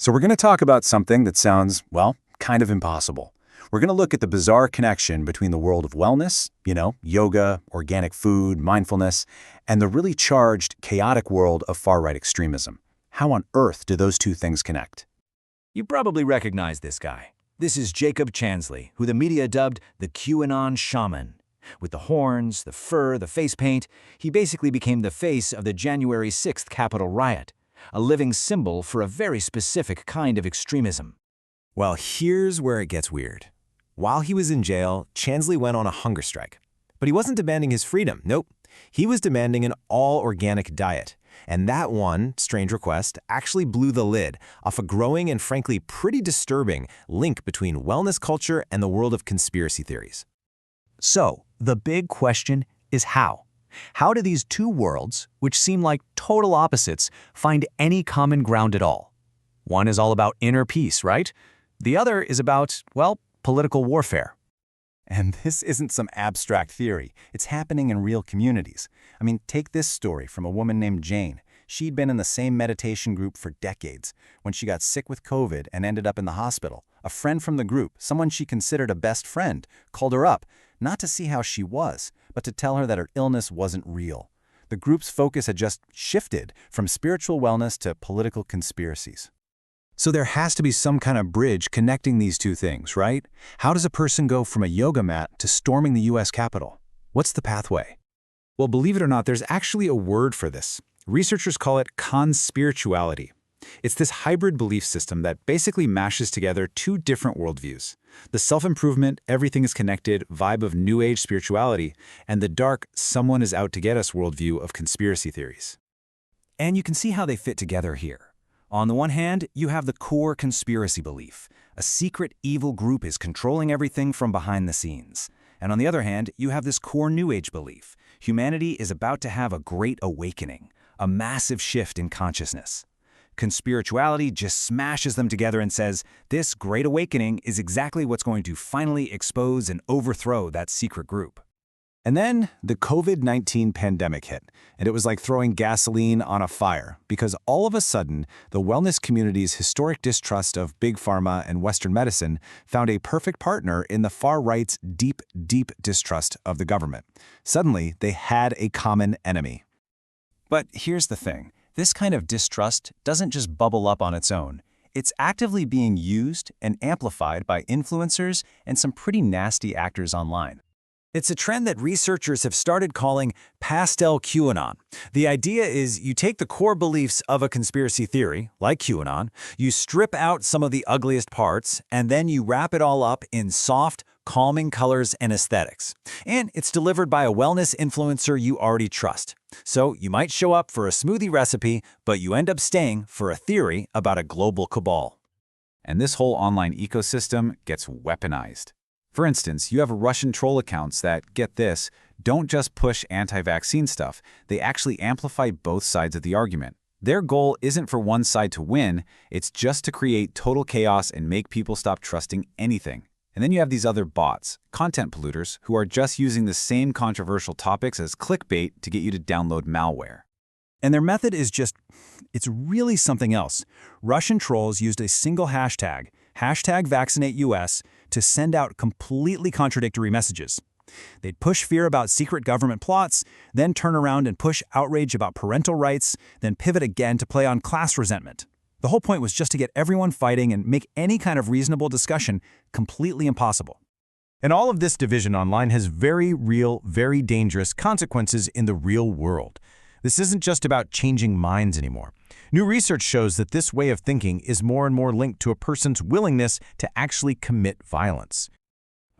So we're going to talk about something that sounds, well, kind of impossible. We're going to look at the bizarre connection between the world of wellness, yoga, organic food, mindfulness, and the really charged, chaotic world of far-right extremism. How on earth do those two things connect? You probably recognize this guy. This is Jacob Chansley, who the media dubbed the QAnon shaman. With the horns, the fur, the face paint, he basically became the face of the January 6th Capitol riot, a living symbol for a very specific kind of extremism. Well, here's where it gets weird. While he was in jail, Chansley went on a hunger strike. But he wasn't demanding his freedom, nope. He was demanding an all-organic diet. And that one, strange request, actually blew the lid off a growing and frankly pretty disturbing link between wellness culture and the world of conspiracy theories. So, the big question is how? How do these two worlds, which seem like total opposites, find any common ground at all? One is all about inner peace, right? The other is about, well, political warfare. And this isn't some abstract theory. It's happening in real communities. I mean, take this story from a woman named Jane. She'd been in the same meditation group for decades. When she got sick with COVID and ended up in the hospital, a friend from the group, someone she considered a best friend, called her up, not to see how she was, but to tell her that her illness wasn't real. The group's focus had just shifted from spiritual wellness to political conspiracies. So there has to be some kind of bridge connecting these two things, right? How does a person go from a yoga mat to storming the U.S. Capitol? What's the pathway? Well, believe it or not, there's actually a word for this. Researchers call it conspirituality. It's this hybrid belief system that basically mashes together two different worldviews. The self-improvement, everything is connected vibe of New Age spirituality, and the dark, someone is out to get us worldview of conspiracy theories. And you can see how they fit together here. On the one hand, you have the core conspiracy belief. A secret evil group is controlling everything from behind the scenes. And on the other hand, you have this core New Age belief. Humanity is about to have a great awakening, a massive shift in consciousness. Conspirituality just smashes them together and says, this great awakening is exactly what's going to finally expose and overthrow that secret group. And then the COVID-19 pandemic hit, and it was like throwing gasoline on a fire, because all of a sudden, the wellness community's historic distrust of big pharma and Western medicine found a perfect partner in the far-right's deep, deep distrust of the government. Suddenly, they had a common enemy. But here's the thing. This kind of distrust doesn't just bubble up on its own. It's actively being used and amplified by influencers and some pretty nasty actors online. It's a trend that researchers have started calling pastel QAnon. The idea is you take the core beliefs of a conspiracy theory, like QAnon, you strip out some of the ugliest parts, and then you wrap it all up in soft, calming colors and aesthetics. And it's delivered by a wellness influencer you already trust. So you might show up for a smoothie recipe, but you end up staying for a theory about a global cabal. And this whole online ecosystem gets weaponized. For instance, you have Russian troll accounts that, get this, don't just push anti-vaccine stuff, they actually amplify both sides of the argument. Their goal isn't for one side to win, it's just to create total chaos and make people stop trusting anything. And then you have these other bots, content polluters, who are just using the same controversial topics as clickbait to get you to download malware. And their method is it's really something else. Russian trolls used a single hashtag, #VaccinateUS, to send out completely contradictory messages. They'd push fear about secret government plots, then turn around and push outrage about parental rights, then pivot again to play on class resentment. The whole point was just to get everyone fighting and make any kind of reasonable discussion completely impossible. And all of this division online has very real, very dangerous consequences in the real world. This isn't just about changing minds anymore. New research shows that this way of thinking is more and more linked to a person's willingness to actually commit violence.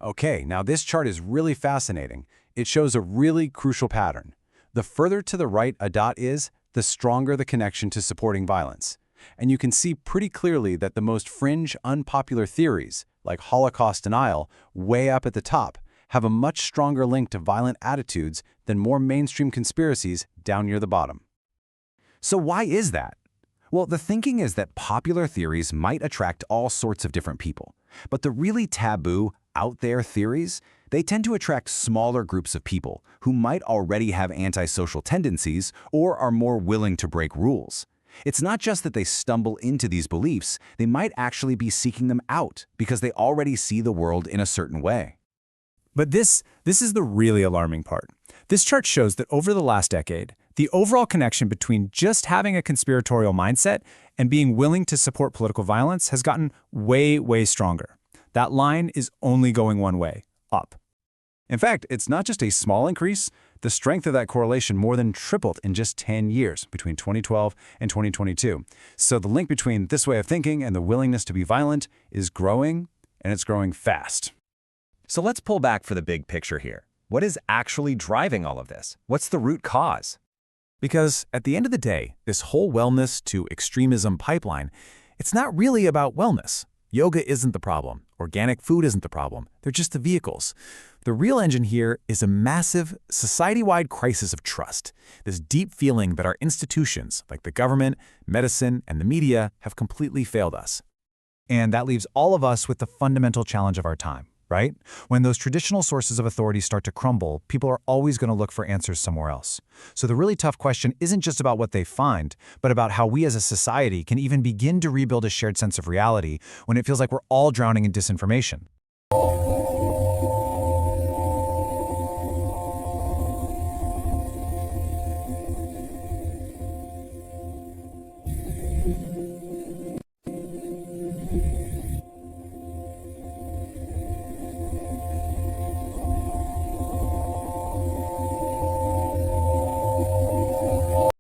Okay, now this chart is really fascinating. It shows a really crucial pattern. The further to the right a dot is, the stronger the connection to supporting violence. And you can see pretty clearly that the most fringe, unpopular theories, like Holocaust denial, way up at the top, have a much stronger link to violent attitudes than more mainstream conspiracies down near the bottom. So why is that? Well, the thinking is that popular theories might attract all sorts of different people. But the really taboo, out there theories, they tend to attract smaller groups of people who might already have antisocial tendencies or are more willing to break rules. It's not just that they stumble into these beliefs, they might actually be seeking them out because they already see the world in a certain way. But this is the really alarming part. This chart shows that over the last decade, the overall connection between just having a conspiratorial mindset and being willing to support political violence has gotten way, way stronger. That line is only going one way, up. In fact, it's not just a small increase. The strength of that correlation more than tripled in just 10 years, between 2012 and 2022. So the link between this way of thinking and the willingness to be violent is growing, and it's growing fast. So let's pull back for the big picture here. What is actually driving all of this? What's the root cause? Because at the end of the day, this whole wellness to extremism pipeline, it's not really about wellness. Yoga isn't the problem. Organic food isn't the problem. They're just the vehicles. The real engine here is a massive, society-wide crisis of trust. This deep feeling that our institutions, like the government, medicine, and the media, have completely failed us. And that leaves all of us with the fundamental challenge of our time, right? When those traditional sources of authority start to crumble, people are always going to look for answers somewhere else. So the really tough question isn't just about what they find, but about how we as a society can even begin to rebuild a shared sense of reality when it feels like we're all drowning in disinformation.